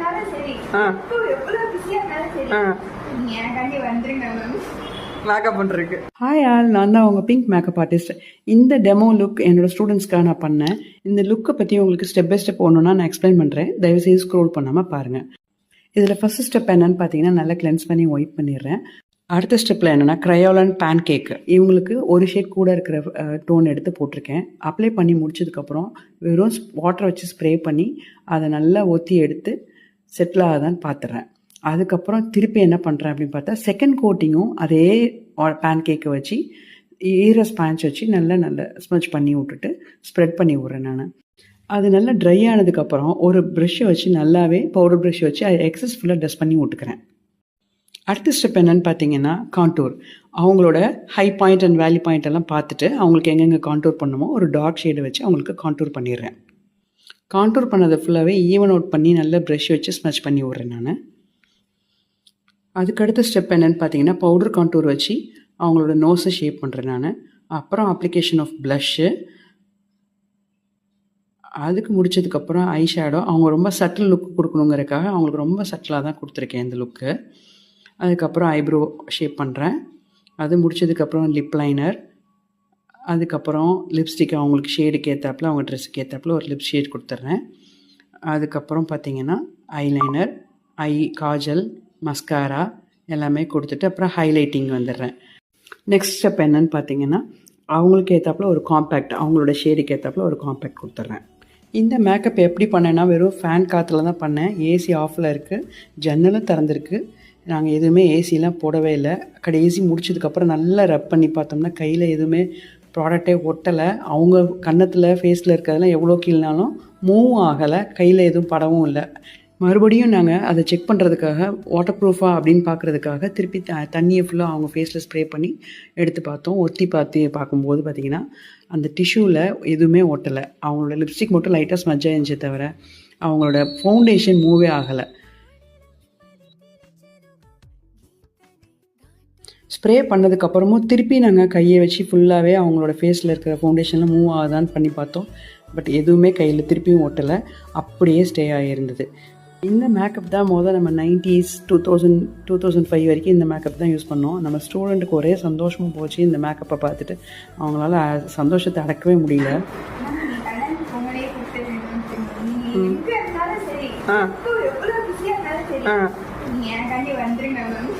இருந்தாலும் சரி, எவ்வளவு பிஸியா இருந்தாலும் சரி, நீங்க எனக்காண்டி வந்துருங்க மேம். மேக்கப் பண்ணுறதுக்கு. ஹாய் ஆல், நான் தான் உங்கள் பிங்க் மேக்கப் ஆர்டிஸ்ட். இந்த டெமோ லுக் என்னோடய ஸ்டூடெண்ட்ஸ்க்காக நான் பண்ணேன். இந்த லுக்கை பற்றி உங்களுக்கு ஸ்டெப் பை ஸ்டெப் ஒன்றுனா நான் எக்ஸ்பிளைன் பண்ணுறேன். தயவுசெய்து ஸ்க்ரோல் பண்ணாமல் பாருங்கள். இதில் ஃபஸ்ட்டு ஸ்டெப் என்னன்னு பார்த்தீங்கன்னா, நல்லா கிளென்ஸ் பண்ணி ஒயிட் பண்ணிடுறேன். அடுத்த ஸ்டெப்பில் என்னென்னா க்ரையோலன் பேன் கேக்கு. இவங்களுக்கு ஒரு ஷேட் கூட இருக்கிற டோன் எடுத்து போட்டிருக்கேன். அப்ளை பண்ணி முடிச்சதுக்கப்புறம் வெறும் வாட்டரை வச்சு ஸ்ப்ரே பண்ணி அதை நல்லா ஒத்தி எடுத்து செட்டில் ஆகுதான்னு பார்த்துறேன். அதுக்கப்புறம் திருப்பி என்ன பண்ணுறேன் அப்படின்னு பார்த்தா, செகண்ட் கோட்டிங்கும் அதே பேன் கேக்கை வச்சு ஈர ஸ்பாஞ்ச் வச்சு நல்ல ஸ்மச் பண்ணி விட்டுட்டு ஸ்ப்ரெட் பண்ணி விட்றேன் நான். அது நல்லா ட்ரை ஆனதுக்கப்புறம் ஒரு ப்ரெஷ்ஷை வச்சு நல்லாவே பவுடர் ப்ரெஷ்ஷை வச்சு அது எக்ஸஸ் ஃபுல்லாக டஸ்ட் பண்ணி விட்டுக்கிறேன். அடுத்த ஸ்டெப் என்னென்னு பார்த்தீங்கன்னா, கான்டூர். அவங்களோட ஹை பாயிண்ட் அண்ட் வேலி பாயிண்ட் எல்லாம் பார்த்துட்டு அவங்களுக்கு எங்கெங்கே கான்டூர் பண்ணுமோ ஒரு டார்க் ஷேடை வச்சு அவங்களுக்கு கான்டூர் பண்ணிடுறேன். கான்டூர் பண்ணதை ஃபுல்லாகவே ஈவன் அவுட் பண்ணி நல்லா ப்ரெஷ் வச்சு ஸ்மச் பண்ணி விட்றேன் நான். அதுக்கடுத்த ஸ்டெப் என்னென்னு பார்த்தீங்கன்னா, பவுடர் கான்டூர் வச்சு அவங்களோட நோஸை ஷேப் பண்ணுறேன் நான். அப்புறம் அப்ளிகேஷன் ஆஃப் ப்ளஷ்ஷு. அதுக்கு முடிச்சதுக்கப்புறம் ஐ ஷேடோ. அவங்க ரொம்ப சட்டில் லுக் கொடுக்கணுங்கிறதுக்காக அவங்களுக்கு ரொம்ப சட்டிலாக தான் கொடுத்துருக்கேன் இந்த லுக்கு. அதுக்கப்புறம் ஐப்ரோ ஷேப் பண்ணுறேன். அது முடிச்சதுக்கப்புறம் லிப் லைனர். அதுக்கப்புறம் லிப்ஸ்டிக் அவங்களுக்கு ஷேடுக்கு ஏற்றாப்புல அவங்க ட்ரெஸ்ஸுக்கு ஏற்றாப்புல ஒரு லிப் ஷேட் கொடுத்துட்றேன். அதுக்கப்புறம் பார்த்திங்கன்னா ஐலைனர், ஐ காஜல், மஸ்காரா எல்லாமே கொடுத்துட்டு அப்புறம் ஹைலைட்டிங் வந்துடுறேன். நெக்ஸ்ட் ஸ்டெப் என்னன்னு பார்த்தீங்கன்னா, அவங்களுக்கு ஏற்றாப்புல ஒரு காம்பேக்ட், அவங்களோட ஷேடுக்கு ஏற்றாப்புல ஒரு காம்பேக்ட் கொடுத்துட்றேன். இந்த மேக்கப் எப்படி பண்ணேன்னா, வெறும் ஃபேன் காற்றுல தான் பண்ணேன். ஏசி ஆஃபில் இருக்குது, ஜன்னலும் திறந்துருக்கு. நாங்கள் எதுவுமே ஏசிலாம் போடவே இல்லை. கடைசி முடிச்சதுக்கப்புறம் நல்லா ரப் பண்ணி பார்த்தோம்னா கையில் எதுவுமே ப்ராடக்டே ஒட்டலை. அவங்க கன்னத்தில் ஃபேஸில் இருக்கிறதெல்லாம் எவ்வளோ கீழ்னாலும் மூவ் ஆகலை, கையில் எதுவும் படவும் இல்லை. மறுபடியும் நாங்கள் அதை செக் பண்ணுறதுக்காக வாட்டர் ப்ரூஃபா அப்படின்னு பார்க்குறதுக்காக திருப்பி தண்ணியை ஃபுல்லாக அவங்க ஃபேஸில் ஸ்ப்ரே பண்ணி எடுத்து பார்த்தோம். ஒத்தி பார்க்கும்போது பார்த்திங்கன்னா அந்த டிஷ்யூவில் எதுவுமே ஒட்டலை. அவங்களோட லிப்ஸ்டிக் மட்டும் லைட்டாக ஸ்மஜ் ஆயிருந்துச்சே தவிர அவங்களோட ஃபவுண்டேஷன் மூவே ஆகலை. ஸ்ப்ரே பண்ணதுக்கப்புறமும் திருப்பி நாங்கள் கையை வச்சு ஃபுல்லாகவே அவங்களோட ஃபேஸில் இருக்கிற ஃபவுண்டேஷனில் மூவ் ஆகுதான்னு பண்ணி பார்த்தோம். பட் எதுவுமே கையில் திருப்பியும் ஒட்டலை, அப்படியே ஸ்டே ஆகியிருந்தது. இந்த மேக்கப் தான் நம்ம 90s 2005 வரைக்கும் இந்த மேக்கப் தான் யூஸ் பண்ணோம். நம்ம ஸ்டூடெண்ட்டுக்கு ஒரே சந்தோஷமும் போச்சு. இந்த மேக்கப்பை பார்த்துட்டு அவங்களால சந்தோஷத்தை அடக்கவே முடியல. எனக்காண்டி வந்துருங்க மேம்.